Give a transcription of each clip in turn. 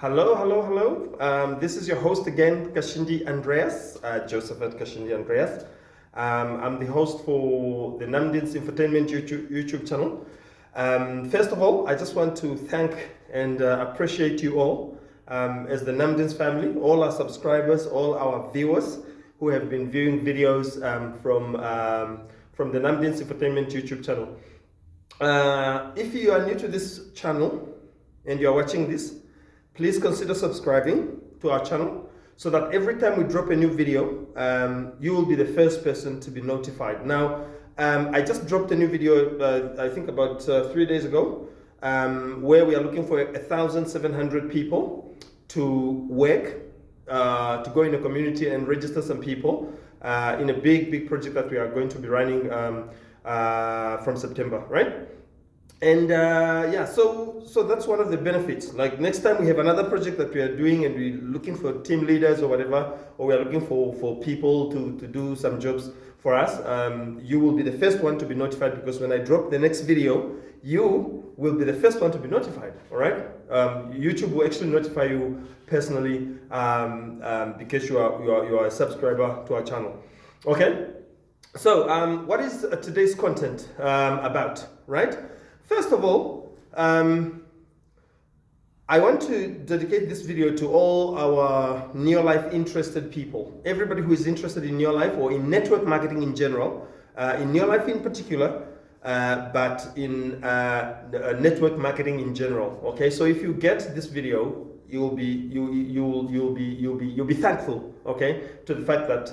Hello, hello, hello. This is your host again, Kashindi Andreas, Josephat Kashindi Andreas. I'm the host for the Namdin's Infotainment YouTube channel. First of all, I just want to thank and appreciate you all as the Namdin's family, all our subscribers, all our viewers who have been viewing videos from the Namdin's Infotainment YouTube channel. If you are new to this channel and you are watching this, please consider subscribing to our channel so that every time we drop a new video, you will be the first person to be notified. Now, I just dropped a new video, I think about 3 days ago, where we are looking for 1,700 people to work, to go in a community and register some people in a big project that we are going to be running from September, right? And yeah, so that's one of the benefits. Like next time we have another project that we are doing and we're looking for team leaders or whatever, or we are looking for people to do some jobs for us, you will be the first one to be notified, because when I drop the next video, you will be the first one to be notified, all right? YouTube will actually notify you personally because you are a subscriber to our channel, okay? So what is today's content about, right? First of all, I want to dedicate this video to all our Neolife interested people. Everybody who is interested in Neolife or in network marketing in general, in Neolife in particular, but in network marketing in general. Okay, so if you get this video, you'll be thankful. Okay, to the fact that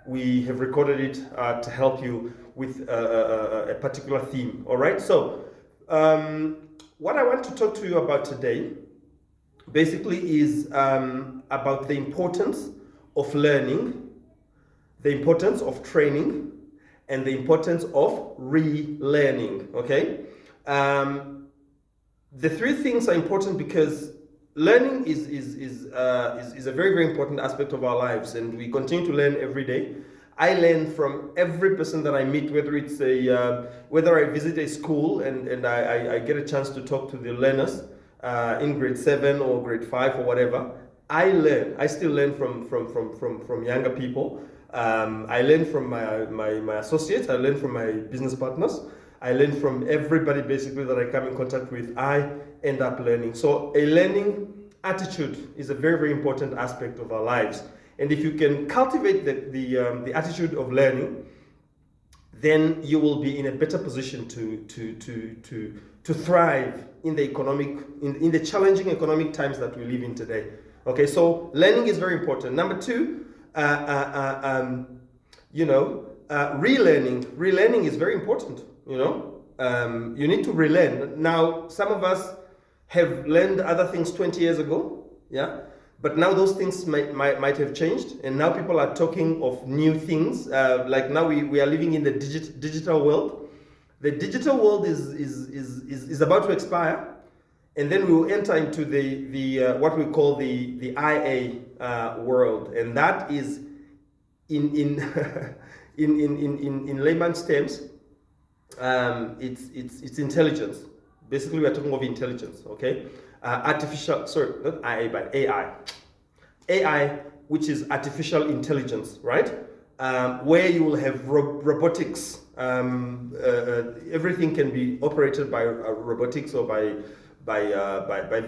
we have recorded it to help you with a particular theme. All right, so. What I want to talk to you about today basically is about the importance of learning, the importance of training, and the importance of relearning, okay? The three things are important because learning is a very important aspect of our lives, and we continue to learn every day. I learn from every person that I meet, whether it's whether I visit a school and I get a chance to talk to the learners in grade 7 or grade 5 or whatever. I still learn from younger people. I learn from my associates. I learn from my business partners. I learn from everybody basically that I come in contact with. I end up learning. So a learning attitude is a very important aspect of our lives. And if you can cultivate the attitude of learning, then you will be in a better position to thrive in the in the challenging economic times that we live in today. Okay, so learning is very important. Number two, relearning. Relearning is very important. You need to relearn. Now, some of us have learned other things 20 years ago. Yeah. But now those things might have changed, and now people are talking of new things. Like now we are living in the digital world. The digital world is about to expire, and then we will enter into the what we call the IA world, and that is in layman's terms, it's intelligence. Basically, we are talking of intelligence. Okay. Not IA, but AI. AI, which is artificial intelligence, right? Where you will have robotics. Everything can be operated by robotics or by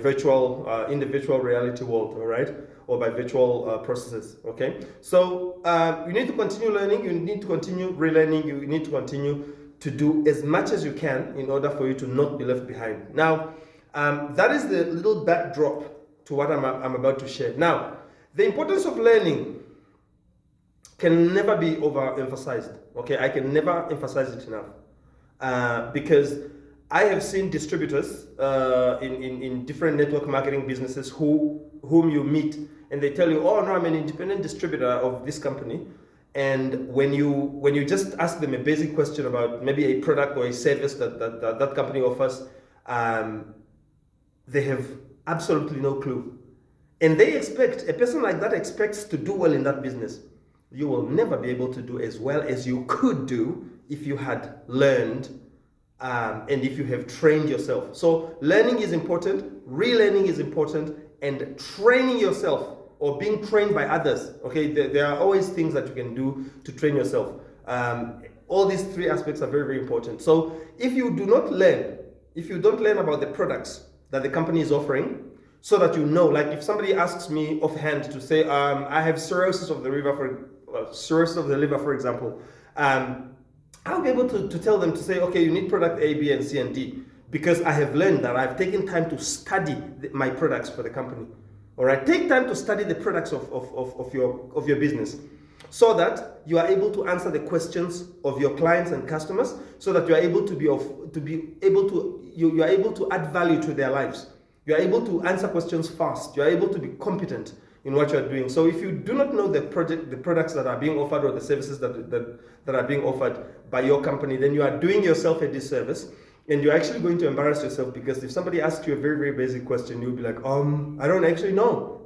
virtual, in the virtual reality world, all right? Or by virtual processes, okay? So you need to continue learning, you need to continue relearning, you need to continue to do as much as you can in order for you to not be left behind. Now, that is the little backdrop to what I'm about to share. Now, the importance of learning can never be overemphasized. Okay, I can never emphasize it enough because I have seen distributors in different network marketing businesses whom you meet, and they tell you, "Oh no, I'm an independent distributor of this company." And when you just ask them a basic question about maybe a product or a service that company offers, they have absolutely no clue. And a person like that expects to do well in that business. You will never be able to do as well as you could do if you had learned and if you have trained yourself. So learning is important, relearning is important, and training yourself or being trained by others. Okay, there are always things that you can do to train yourself. All these three aspects are very, very important. So if you do not learn, if you don't learn about the products that the company is offering, so that you know, like if somebody asks me offhand to say, I have cirrhosis of the liver, for example, I'll be able to tell them to say, okay, you need product A, B, and C, and D, because I have learned that I've taken time to study my products for the company. All right, take time to study the products of your business, so that you are able to answer the questions of your clients and customers, so that you are able you are able to add value to their lives. You are able to answer questions fast. You are able to be competent in what you are doing. So if you do not know the products that are being offered, or the services that are being offered by your company, then you are doing yourself a disservice, and you're actually going to embarrass yourself, because if somebody asks you a very, very basic question, you'll be like, I don't actually know,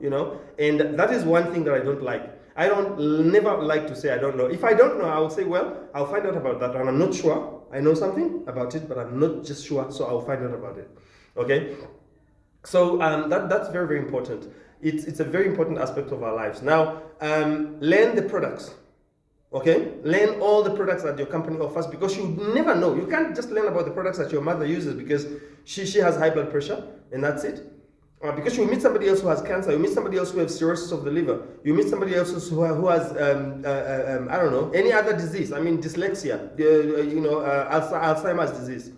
and that is one thing that I don't like. I never like to say I don't know. If I don't know, I will say, well, I'll find out about that, and I'm not sure. I know something about it, but I'm not just sure, so I'll find out about it. Okay? So that's very, very important. It's a very important aspect of our lives. Now, learn the products. Okay? Learn all the products that your company offers, because you never know. You can't just learn about the products that your mother uses because she has high blood pressure, and that's it. Because you meet somebody else who has cancer, you meet somebody else who has cirrhosis of the liver, you meet somebody else who has I don't know, any other disease. I mean, dyslexia, Alzheimer's disease.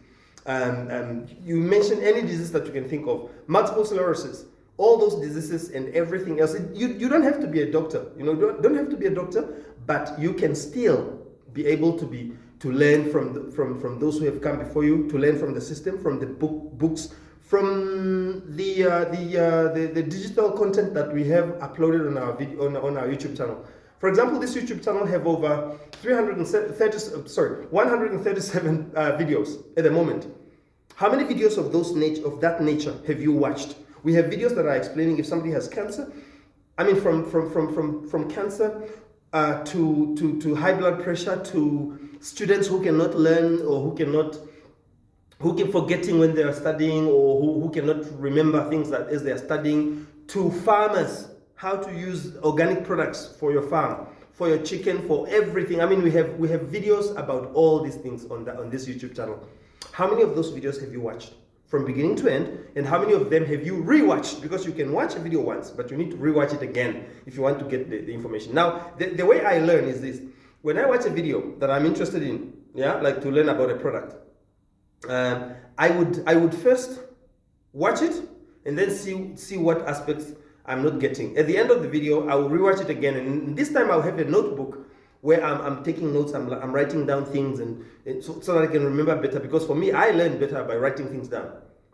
You mention any disease that you can think of, multiple sclerosis, all those diseases and everything else. You don't have to be a doctor, don't have to be a doctor, but you can still be able to learn from those who have come before you, to learn from the system, from the books, from the digital content that we have uploaded on our on our YouTube channel. For example, this YouTube channel have over 137 videos at the moment. How many videos of that nature have you watched? We have videos that are explaining if somebody has cancer. I mean, from cancer to high blood pressure, to students who cannot learn, or who keep forgetting when they are studying, or who cannot remember things that as they are studying, to farmers, how to use organic products for your farm, for your chicken, for everything. I mean, we have videos about all these things on this YouTube channel. How many of those videos have you watched from beginning to end, and how many of them have you rewatched? Because you can watch a video once, but you need to rewatch it again if you want to get the information. Now, the way I learn is this: when I watch a video that I'm interested in, like to learn about a product, I would first watch it and then see what aspects I'm not getting. At the end of the video, I will rewatch it again, and this time I'll have a notebook where I'm taking notes, I'm writing down things, and so that I can remember better. Because for me, I learn better by writing things down.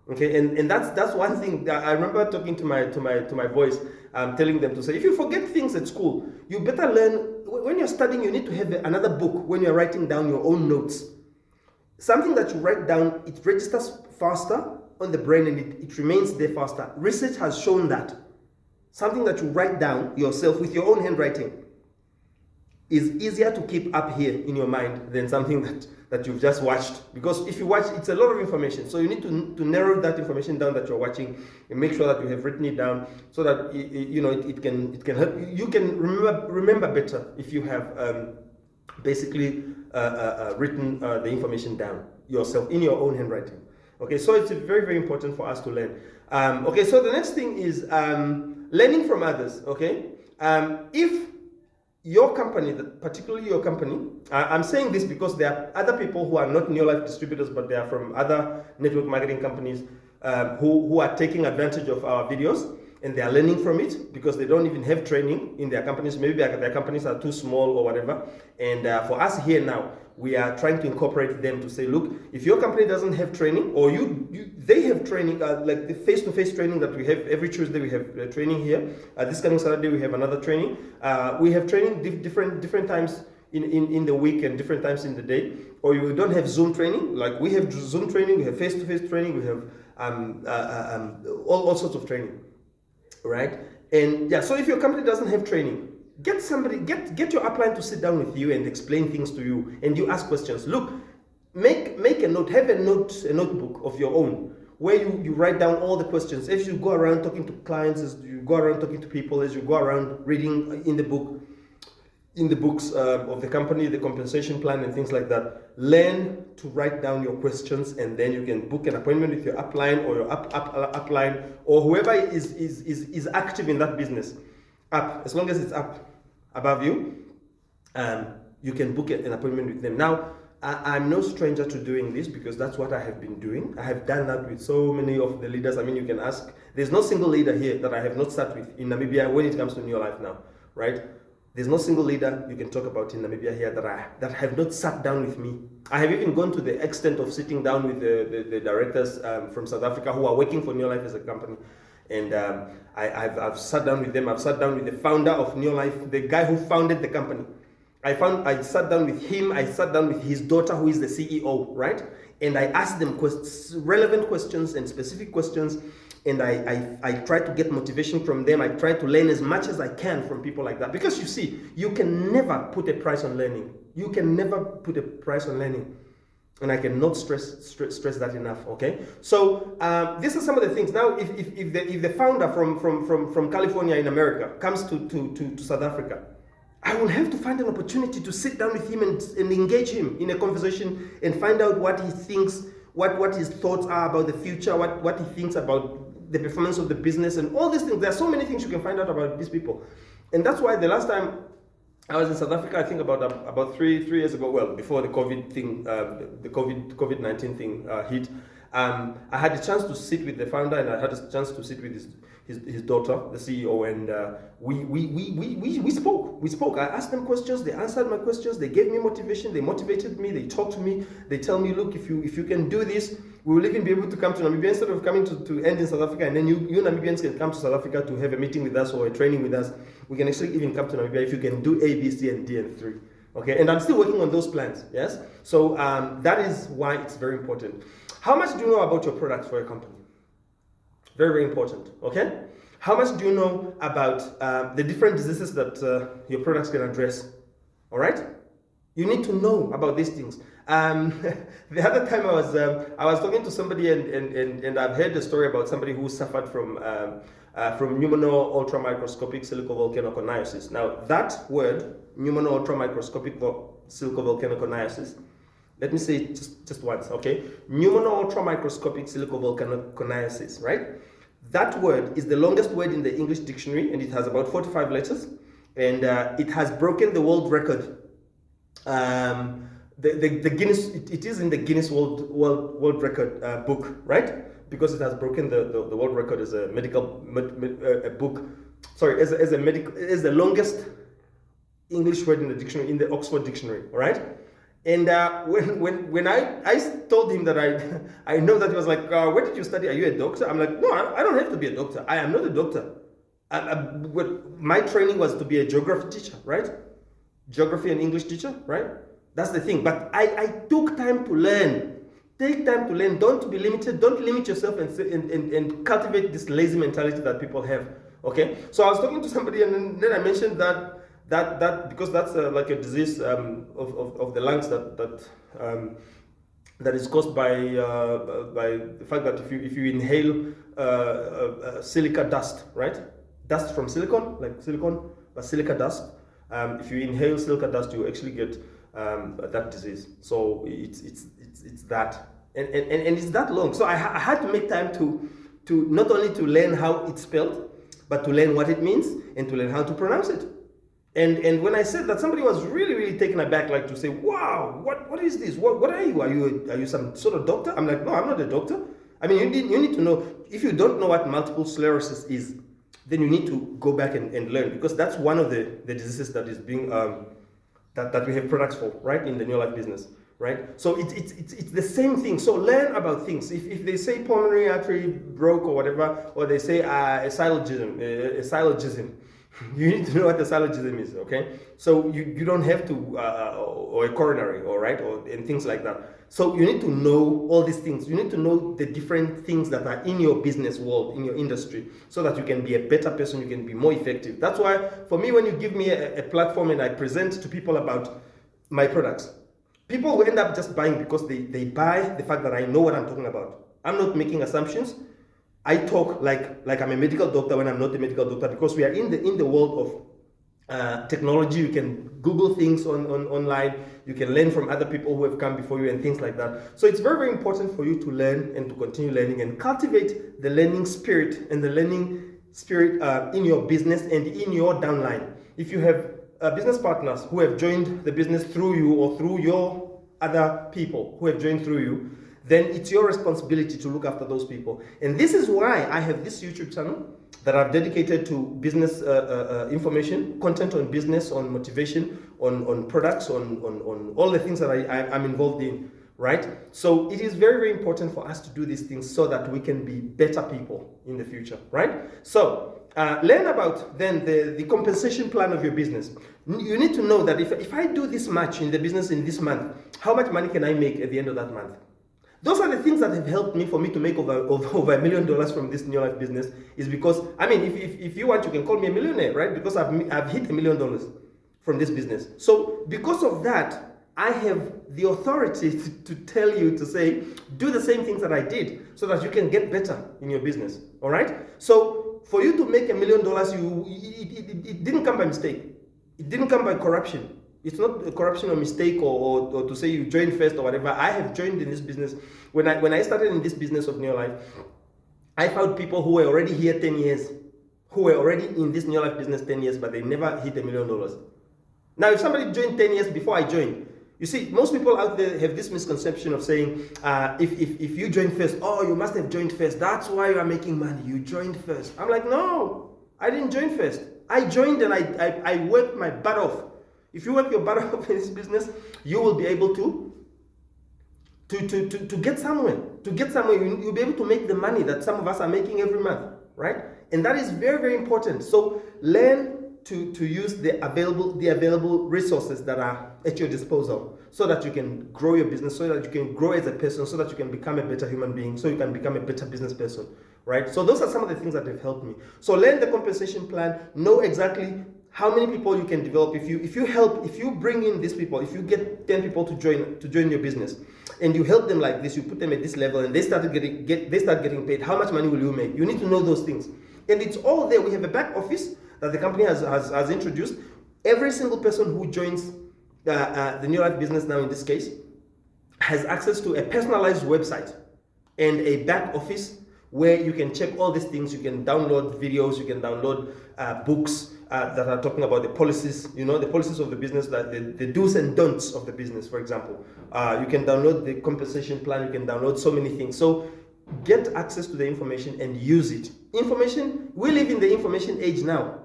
Okay, and that's one thing that I remember talking to my boys, telling them to say, if you forget things at school, you better learn. When you're studying, you need to have another book when you're writing down your own notes. Something that you write down, it registers faster on the brain, and it remains there faster. Research has shown that something that you write down yourself with your own handwriting is easier to keep up here in your mind than something that you've just watched. Because if you watch, it's a lot of information. So you need to narrow that information down that you're watching, and make sure that you have written it down, so that it can help. You can remember better if you have basically written the information down yourself in your own handwriting. Okay, so it's very, very important for us to learn. Okay, so the next thing is learning from others. Okay, if your company, particularly your company, I'm saying this because there are other people who are not Neolife distributors, but they are from other network marketing companies who are taking advantage of our videos, and they are learning from it because they don't even have training in their companies. Maybe their companies are too small or whatever. And for us here now, we are trying to incorporate them to say, look, if your company doesn't have training, or they have training, like the face-to-face training that we have every Tuesday, we have training here. This coming Saturday, we have another training. We have training different times in the week and different times in the day. Or you don't have Zoom training, like we have Zoom training, we have face-to-face training, we have all sorts of training, right? And yeah, so if your company doesn't have training, get your upline to sit down with you and explain things to you, and you ask questions. Look, make a note, have a notebook of your own where you write down all the questions. As you go around talking to clients, as you go around talking to people, as you go around reading in the books of the company, the compensation plan and things like that, learn to write down your questions, and then you can book an appointment with your upline or your upline or whoever is active in that business. As long as it's up above you, you can book an appointment with them. Now, I'm no stranger to doing this because that's what I have been doing. I have done that with so many of the leaders. I mean, you can ask, there's no single leader here that I have not sat with in Namibia when it comes to New Life now, right? There's no single leader you can talk about in Namibia here that have not sat down with me. I have even gone to the extent of sitting down with the directors from South Africa who are working for New Life as a company. And I've sat down with them. I've sat down with the founder of New Life, the guy who founded the company. I sat down with him. I sat down with his daughter, who is the CEO, right? And I asked them relevant questions and specific questions. And I try to get motivation from them. I try to learn as much as I can from people like that. Because you see, you can never put a price on learning. You can never put a price on learning. And I cannot stress that enough, okay? So these are some of the things. Now, if the founder from California in America comes to South Africa, I will have to find an opportunity to sit down with him and engage him in a conversation and find out what he thinks, what his thoughts are about the future, what he thinks about the performance of the business and all these things. There are so many things you can find out about these people. And that's why the last time I was in South Africa, I think about three years ago, well, before the COVID thing, the COVID-19 thing hit, I had a chance to sit with the founder, and I had a chance to sit with his daughter, the CEO, and we spoke. We spoke. I asked them questions. They answered my questions. They gave me motivation. They motivated me. They talked to me. They tell me, look, if you can do this, we will even be able to come to Namibia instead of coming to end in South Africa, and then you Namibians can come to South Africa to have a meeting with us or a training with us. We can actually even come to Namibia if you can do A, B, C, and D, and 3. Okay, and I'm still working on those plans. Yes, so that is why it's very important. How much do you know about your products for your company? Very, very important. Okay, how much do you know about the different diseases that your products can address? All right, you need to know about these things. The other time I was talking to somebody and I've heard the story about somebody who suffered from pneumono ultramicroscopic silicovolcanoconiosis. Now that word, pneumono ultramicroscopic silicovolcanoconiosis, let me say it just once, okay? Pneumono ultramicroscopic silicovolcanoconiosis, right? That word is the longest word in the English dictionary, and it has about 45 letters, and it has broken the world record. The Guinness, it is in the Guinness World Record book, right? Because it has broken the world record as a medical book. Sorry, as the longest English word in the dictionary, in the Oxford Dictionary, all right? And when I told him that I know that, he was like, where did you study? Are you a doctor? I'm like, no, I don't have to be a doctor. I am not a doctor. My training was to be a geography teacher, right? Geography and English teacher, right? That's the thing. But I took time to learn. Take time to learn. Don't be limited. Don't limit yourself and cultivate this lazy mentality that people have. Okay? So I was talking to somebody, and then I mentioned that because that's like a disease of the lungs that is caused by the fact that if you inhale silica dust, right? Dust from silicon, like silicon, but silica dust. If you inhale silica dust, you actually get that disease. So it's that, and it's that long. So I had to make time to not only to learn how it's spelled, but to learn what it means and to learn how to pronounce it. And when I said that, somebody was really, really taken aback, like to say, wow, what is this? What are you? Are you some sort of doctor? I'm like, no, I'm not a doctor. I mean, you need to know. If you don't know what multiple sclerosis is, then you need to go back and learn, because that's one of the diseases that is being that we have products for, right, in the New Life business, right? So it's the same thing. So learn about things. If they say pulmonary artery broke or whatever, or they say a syllogism, you need to know what the syllogism is, okay? So you don't have to, or a coronary, all right, and things like that. So you need to know all these things. You need to know the different things that are in your business world, in your industry, so that you can be a better person, you can be more effective. That's why, for me, when you give me a platform and I present to people about my products, people will end up just buying because they buy the fact that I know what I'm talking about. I'm not making assumptions. I talk like I'm a medical doctor when I'm not a medical doctor, because we are in the world of technology. You can Google things online. You can learn from other people who have come before you and things like that. So it's very, very important for you to learn and to continue learning and cultivate the learning spirit and the learning spirit in your business and in your downline. If you have business partners who have joined the business through you or through your other people who have joined through you, then it's your responsibility to look after those people. And this is why I have this YouTube channel that I've dedicated to business information, content on business, on motivation, on products, on all the things that I'm involved in, right? So it is very, very important for us to do these things so that we can be better people in the future, right? So learn about then the compensation plan of your business. You need to know that if I do this much in the business in this month, how much money can I make at the end of that month? Those are the things that have helped me for me to make over $1 million from this New Life business, is because, I mean, if you want, you can call me a millionaire, right? Because I've hit $1 million from this business. So because of that, I have the authority to tell you to say, do the same things that I did so that you can get better in your business, all right? So for you to make $1 million, it didn't come by mistake. It didn't come by corruption. It's not a corruption or mistake or to say you joined first or whatever. I have joined in this business. When I started in this business of New Life, I found people who were already here 10 years, who were already in this New Life business 10 years, but they never hit $1 million. Now, if somebody joined 10 years before I joined, you see, most people out there have this misconception of saying, if you joined first, oh, you must have joined first. That's why you are making money. You joined first. I'm like, no, I didn't join first. I joined and I worked my butt off. If you work your butt off in this business, you will be able to get somewhere. To get somewhere, you'll be able to make the money that some of us are making every month, right? And that is very, very important. So learn to use the available resources that are at your disposal so that you can grow your business, so that you can grow as a person, so that you can become a better human being, so you can become a better business person, right? So those are some of the things that have helped me. So learn the compensation plan, know exactly how many people you can develop. If you bring in these people, if you get 10 people to join your business, and you help them like this, you put them at this level, and they start getting paid, how much money will you make? You need to know those things, and it's all there. We have a back office that the company has introduced. Every single person who joins the New Life business now, in this case, has access to a personalized website and a back office where you can check all these things. You can download videos, you can download books that are talking about the policies, the policies of the business, that the do's and don'ts of the business, for example. You can download the compensation plan, you can download so many things. So get access to the information and use it. Information, we live in the information age now.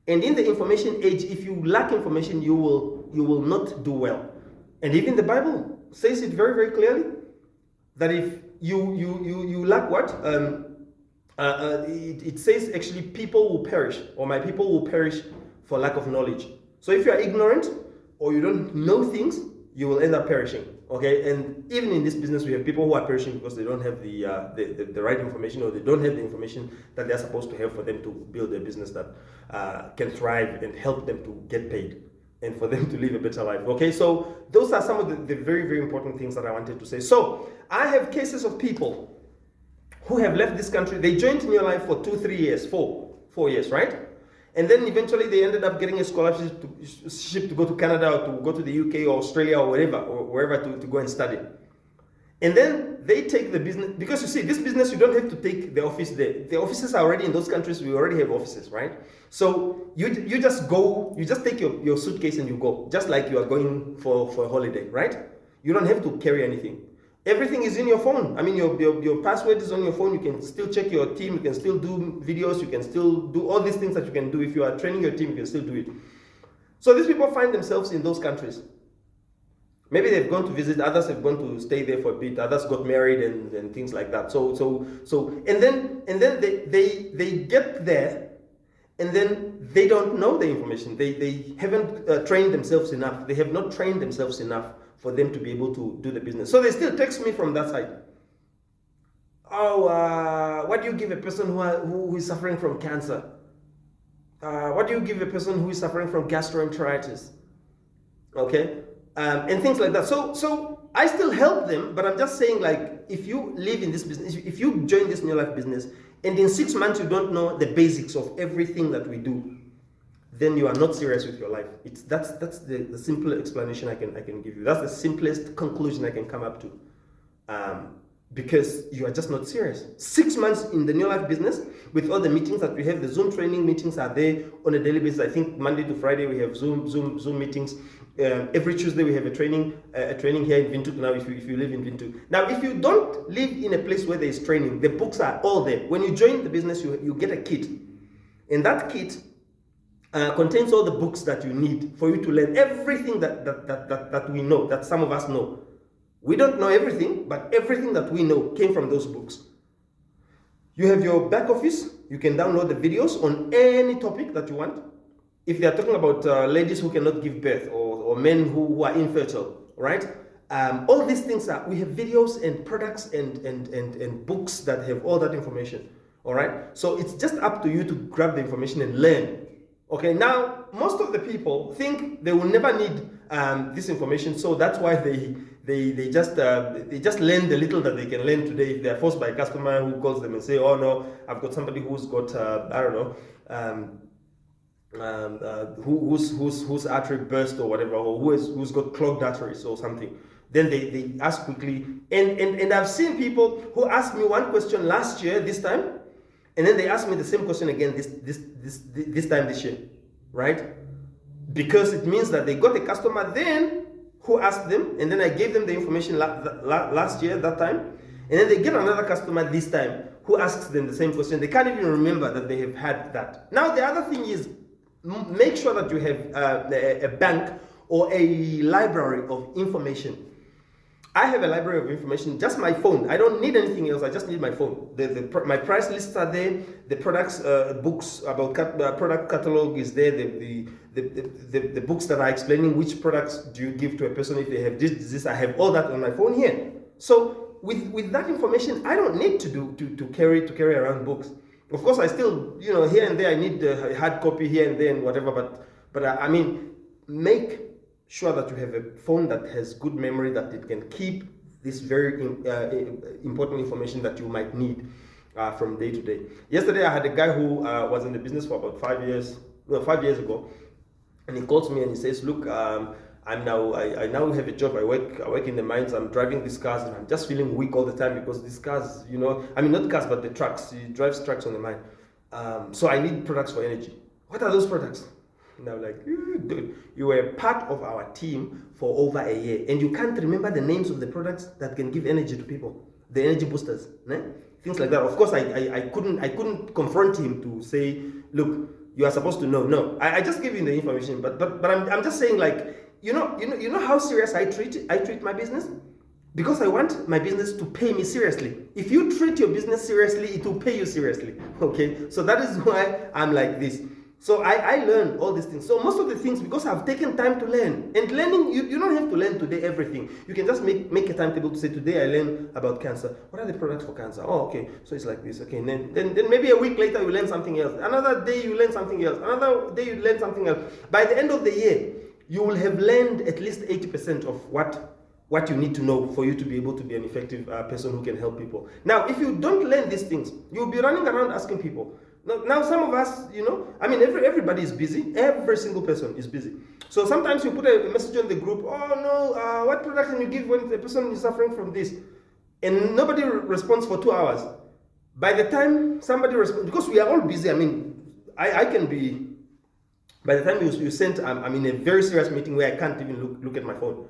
And in the information age, if you lack information, you will not do well. And even the Bible says it very, very clearly, that if you lack what? It says actually people will perish, or my people will perish for lack of knowledge. So if you are ignorant or you don't know things, you will end up perishing. Okay, and even in this business, we have people who are perishing because they don't have the right information, or they don't have the information that they're supposed to have for them to build a business that can thrive and help them to get paid and for them to live a better life. Okay, so those are some of the very, very important things that I wanted to say. So I have cases of people who have left this country. They joined New Life for 2-3 years, 4 years, right? And then eventually they ended up getting a scholarship to go to Canada, or to go to the UK or Australia or wherever to go and study. And then they take the business, because you see, this business, you don't have to take the office there. The offices are already in those countries. We already have offices, right? So you just go, you just take your suitcase and you go, just like you are going for a holiday, right? You don't have to carry anything. Everything is in your phone. I mean, your password is on your phone. You can still check your team. You can still do videos. You can still do all these things that you can do. If you are training your team, you can still do it. So these people find themselves in those countries. Maybe they've gone to visit. Others have gone to stay there for a bit. Others got married and things like that. And then they get there, and then they don't know the information. They haven't trained themselves enough. They have not trained themselves enough for them to be able to do the business. So they still text me from that side. Oh, what do you give a person who is suffering from cancer? What do you give a person who is suffering from gastroenteritis? Okay, and things like that. So I still help them, but I'm just saying, like, if you live in this business, if you join this new life business, and in 6 months you don't know the basics of everything that we do, then you are not serious with your life. That's the simple explanation I can give you. That's the simplest conclusion I can come up to. Because you are just not serious. 6 months in the new life business, with all the meetings that we have, the Zoom training meetings are there on a daily basis. I think Monday to Friday we have Zoom meetings. Every Tuesday we have a training here in Windhoek. Now, if you live in Windhoek, now if you don't live in a place where there is training, the books are all there. When you join the business, you get a kit, and that kit contains all the books that you need for you to learn everything that we know, that some of us know. We don't know everything, but everything that we know came from those books. You have your back office. You can download the videos on any topic that you want. If they are talking about ladies who cannot give birth, or men who are infertile, right? All these things we have videos and products and books that have all that information. All right. So it's just up to you to grab the information and learn. Okay. Now, most of the people think they will never need this information, so that's why they just learn the little that they can learn today. If they're forced by a customer who calls them and say, "Oh no, I've got somebody who's got I don't know, whose artery burst or whatever, or who's got clogged arteries or something," then they ask quickly. And I've seen people who asked me one question last year this time, and then they asked me the same question again this time this year, right? Because it means that they got a customer then who asked them, and then I gave them the information last year, that time, and then they get another customer this time who asks them the same question. They can't even remember that they have had that. Now, the other thing is, make sure that you have a bank or a library of information. I have a library of information, just my phone. I don't need anything else. I just need my phone. My price lists are there. The products, books about product catalog is there. The books that are explaining which products do you give to a person if they have this disease. I have all that on my phone here. So with that information, I don't need to carry around books. Of course, I still, here and there I need a hard copy here and there and whatever. But I mean, make sure that you have a phone that has good memory, that it can keep this very important information that you might need from day to day. Yesterday, I had a guy who was in the business for about 5 years ago, and he calls me and he says, "Look, I now have a job. I work in the mines. I'm driving these cars, and I'm just feeling weak all the time because these cars, not cars, but the trucks. He drives trucks on the mine. So I need products for energy. What are those products?" And I'm like, "Dude, you were part of our team for over a year, and you can't remember the names of the products that can give energy to people, the energy boosters, things like that." Of course, I couldn't confront him to say, "Look, you are supposed to know." No, I just gave him the information, but I'm just saying, like, you know how serious I treat my business, because I want my business to pay me seriously. If you treat your business seriously, it will pay you seriously. Okay, so that is why I'm like this. So I learn all these things. So most of the things, because I've taken time to learn. And learning, you don't have to learn today everything. You can just make a timetable to say, today I learn about cancer. What are the products for cancer? Oh, okay. So it's like this. Okay. And then maybe a week later you learn something else. Another day you learn something else. Another day you learn something else. By the end of the year, you will have learned at least 80% of what you need to know for you to be able to be an effective person who can help people. Now, if you don't learn these things, you'll be running around asking people. Now, some of us, everybody is busy. Every single person is busy. So sometimes you put a message on the group, "Oh no, what product can you give when the person is suffering from this?" And nobody responds for 2 hours. By the time somebody responds, because we are all busy, I can be, by the time you sent, I'm in a very serious meeting where I can't even look at my phone.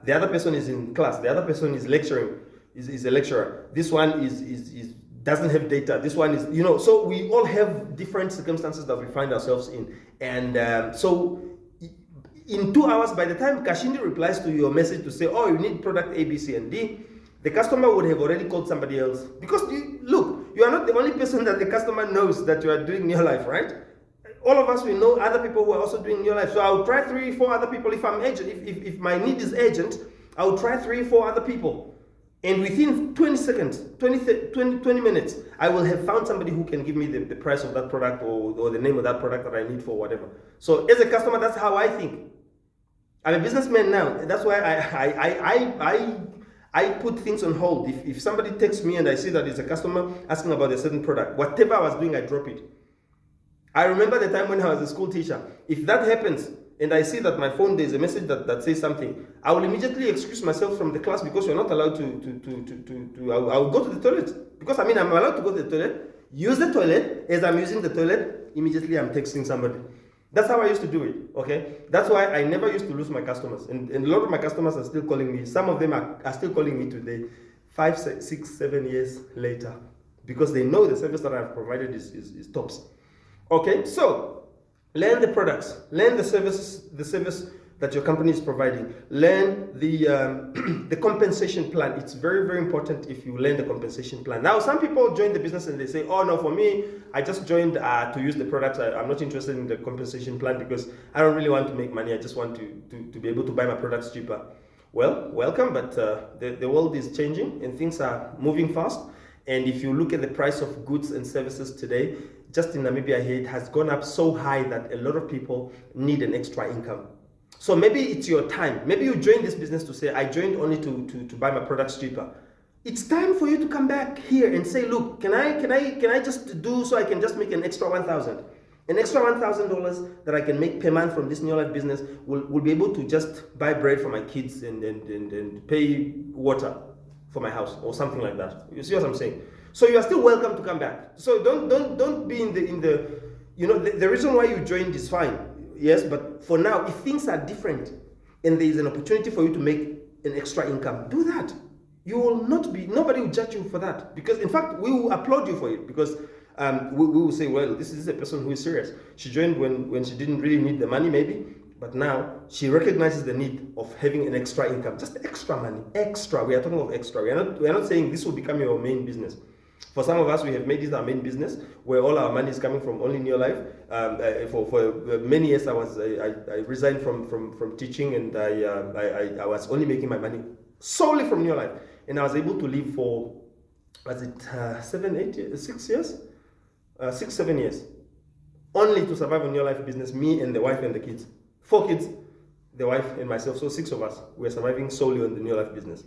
The other person is in class. The other person is lecturing, is a lecturer. This one is doesn't have data. This one is, so we all have different circumstances that we find ourselves in. And so in 2 hours, by the time Kashindi replies to your message to say, "Oh, you need product A, B, C, and D," the customer would have already called somebody else. Because you are not the only person that the customer knows that you are doing New Life, right? All of us, we know other people who are also doing New Life. So I'll try 3, 4 other people. If I'm urgent, if my need is urgent, I'll try 3, 4 other people. And within 20 seconds, 20 minutes, I will have found somebody who can give me the price of that product or the name of that product that I need for whatever. So as a customer, that's how I think. I'm a businessman now. That's why I put things on hold. If somebody texts me and I see that it's a customer asking about a certain product, whatever I was doing, I drop it. I remember the time when I was a school teacher. If that happens and I see that my phone, there's a message that says something, I will immediately excuse myself from the class because you're not allowed I will go to the toilet. Because I'm allowed to go to the toilet, use the toilet. As I'm using the toilet, immediately I'm texting somebody. That's how I used to do it, okay? That's why I never used to lose my customers. And a lot of my customers are still calling me. Some of them are still calling me today, 5, 6, 7 years later, because they know the service that I've provided is tops. Okay, so learn the products, learn the service that your company is providing, learn the compensation plan. It's very, very important if you learn the compensation plan. Now, some people join the business and they say, oh no, for me, I just joined to use the products. I'm not interested in the compensation plan because I don't really want to make money. I just want to be able to buy my products cheaper. Well, welcome, but the world is changing and things are moving fast. And if you look at the price of goods and services today, just in Namibia here, it has gone up so high that a lot of people need an extra income. So maybe it's your time. Maybe you joined this business to say, I joined only to buy my products cheaper. It's time for you to come back here and say, look, can I just do so I can just make an extra $1,000? An extra $1,000 that I can make per month from this New Life business will be able to just buy bread for my kids and pay water for my house or something like that. You see what I'm saying? So you are still welcome to come back. So don't be in the the reason why you joined is fine. Yes, but for now, if things are different and there is an opportunity for you to make an extra income, do that. You will nobody will judge you for that. Because in fact, we will applaud you for it because we will say, well, this is a person who is serious. She joined when she didn't really need the money maybe, but now she recognizes the need of having an extra income, just extra money, extra. We are talking of extra. We are not saying this will become your main business. For some of us, we have made this our main business, where all our money is coming from only New Life. For many years, I resigned from teaching, and I was only making my money solely from New Life, and I was able to live for, was it 6, 7 years, only to survive on New Life business. Me and the wife and the kids, 4 kids, the wife and myself, so 6 of us. We are surviving solely on the New Life business.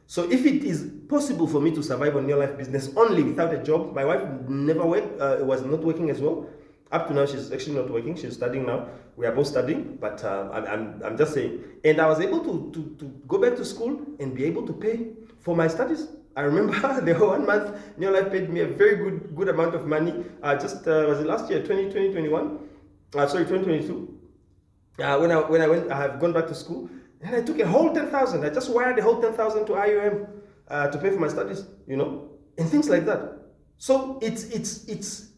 So if it is possible for me to survive on New Life business only without a job, my wife never worked, was not working as well. Up to now, she's actually not working. She's studying now. We are both studying, but I'm just saying. And I was able to go back to school and be able to pay for my studies. I remember the 1 month New Life paid me a very good amount of money. Was it last year, 2022? When I went, I have gone back to school. And I took a whole 10,000. I just wired the whole 10,000 to IUM to pay for my studies, and things like that. So it's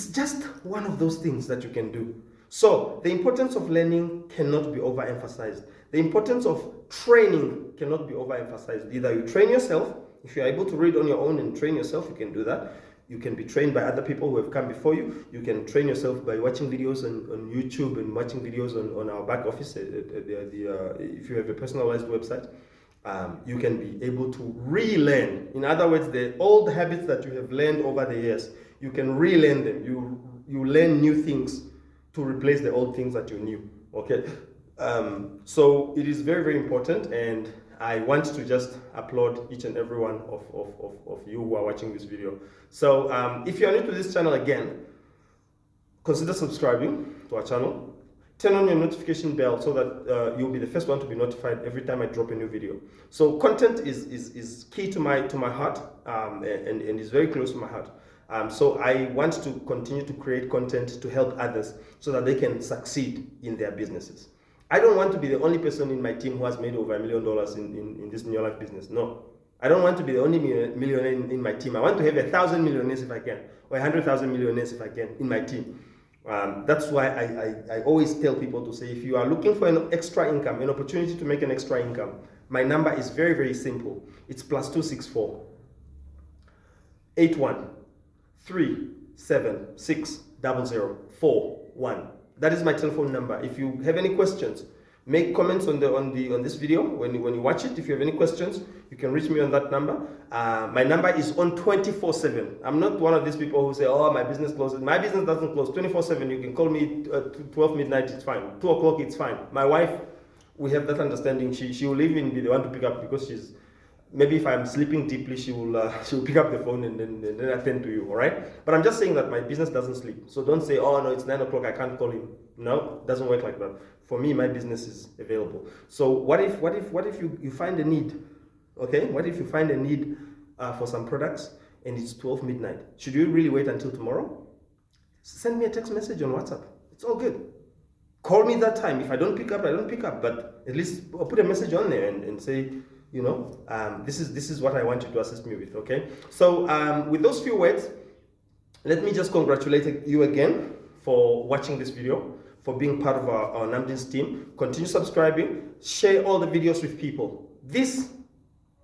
just one of those things that you can do. So the importance of learning cannot be overemphasized. The importance of training cannot be overemphasized. Either you train yourself. If you're able to read on your own and train yourself, you can do that. You can be trained by other people who have come before you. You can train yourself by watching videos on YouTube and watching videos on our back office. If you have a personalized website, you can be able to relearn. In other words, the old habits that you have learned over the years, you can relearn them. You learn new things to replace the old things that you knew. Okay, so it is very, very important, and I want to just applaud each and every one of you who are watching this video. So if you are new to this channel again, consider subscribing to our channel. Turn on your notification bell so that you'll be the first one to be notified every time I drop a new video. So content is key to my heart, and is very close to my heart. So I want to continue to create content to help others so that they can succeed in their businesses. I don't want to be the only person in my team who has made over $1 million in this New Life business. No. I don't want to be the only millionaire in my team. I want to have 1,000 millionaires if I can, or 100,000 millionaires if I can in my team. That's why I always tell people to say, if you are looking for an extra income, an opportunity to make an extra income, my number is very, very simple. It's +264 81 376 0041. That is my telephone number. If you have any questions, make comments on this video when you watch it. If you have any questions, you can reach me on that number. My number is on 24/7. I'm not one of these people who say, oh, my business closes. My business doesn't close 24/7. You can call me at 12 midnight, it's fine. 2 o'clock, it's fine. My wife, we have that understanding. She will even be the one to pick up because Maybe if I'm sleeping deeply, she'll pick up the phone and then attend to you, all right? But I'm just saying that my business doesn't sleep. So don't say, oh no, it's 9 o'clock, I can't call him. No, it doesn't work like that. For me, my business is available. So what if you find a need, okay? What if you find a need for some products and it's 12 midnight? Should you really wait until tomorrow? Send me a text message on WhatsApp. It's all good. Call me that time. If I don't pick up, I don't pick up. But at least I'll put a message on there and say, you know, this is what I want you to assist me with, okay? So with those few words, let me just congratulate you again for watching this video, for being part of our Namdin's team. Continue subscribing, share all the videos with people. These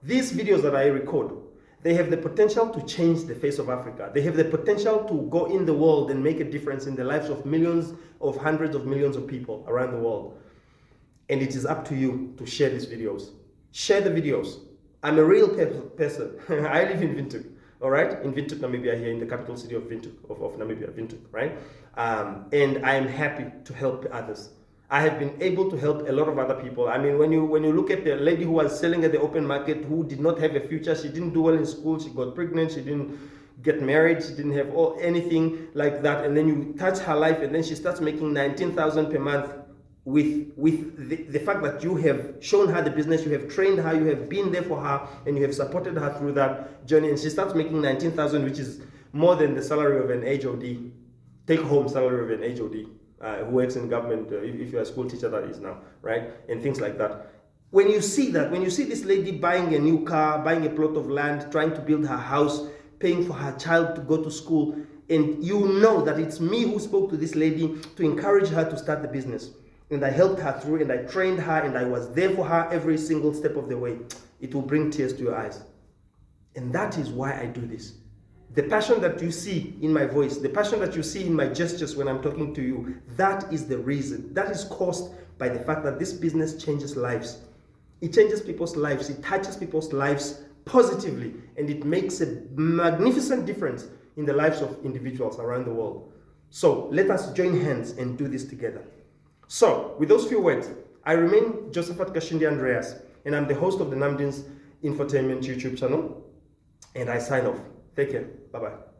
videos that I record, they have the potential to change the face of Africa. They have the potential to go in the world and make a difference in the lives of millions, of hundreds of millions of people around the world. And it is up to you to share these videos. Share the videos. I'm a real person. I live in Windhoek, all right? In Windhoek, Namibia, here in the capital city of Windhoek, of Namibia, Windhoek, right? And I am happy to help others. I have been able to help a lot of other people. I mean, when you look at the lady who was selling at the open market, who did not have a future, she didn't do well in school, she got pregnant, she didn't get married, she didn't have anything like that, and then you touch her life, and then she starts making 19,000 per month with the fact that you have shown her the business, you have trained her, you have been there for her, and you have supported her through that journey, and she starts making 19,000, which is more than the salary of an HOD, take-home salary of an HOD. Who works in government, if you're a school teacher, that is now, right? And things like that. When you see that, when you see this lady buying a new car, buying a plot of land, trying to build her house, paying for her child to go to school, and you know that it's me who spoke to this lady to encourage her to start the business. And I helped her through, and I trained her, and I was there for her every single step of the way. It will bring tears to your eyes. And that is why I do this. The passion that you see in my voice, the passion that you see in my gestures when I'm talking to you, that is the reason. That is caused by the fact that this business changes lives. It changes people's lives. It touches people's lives positively, and it makes a magnificent difference in the lives of individuals around the world. So let us join hands and do this together. So with those few words, I remain Josephat Kashindi Andreas, and I'm the host of the Namdin's Infotainment YouTube channel, and I sign off. Take care. Bye-bye.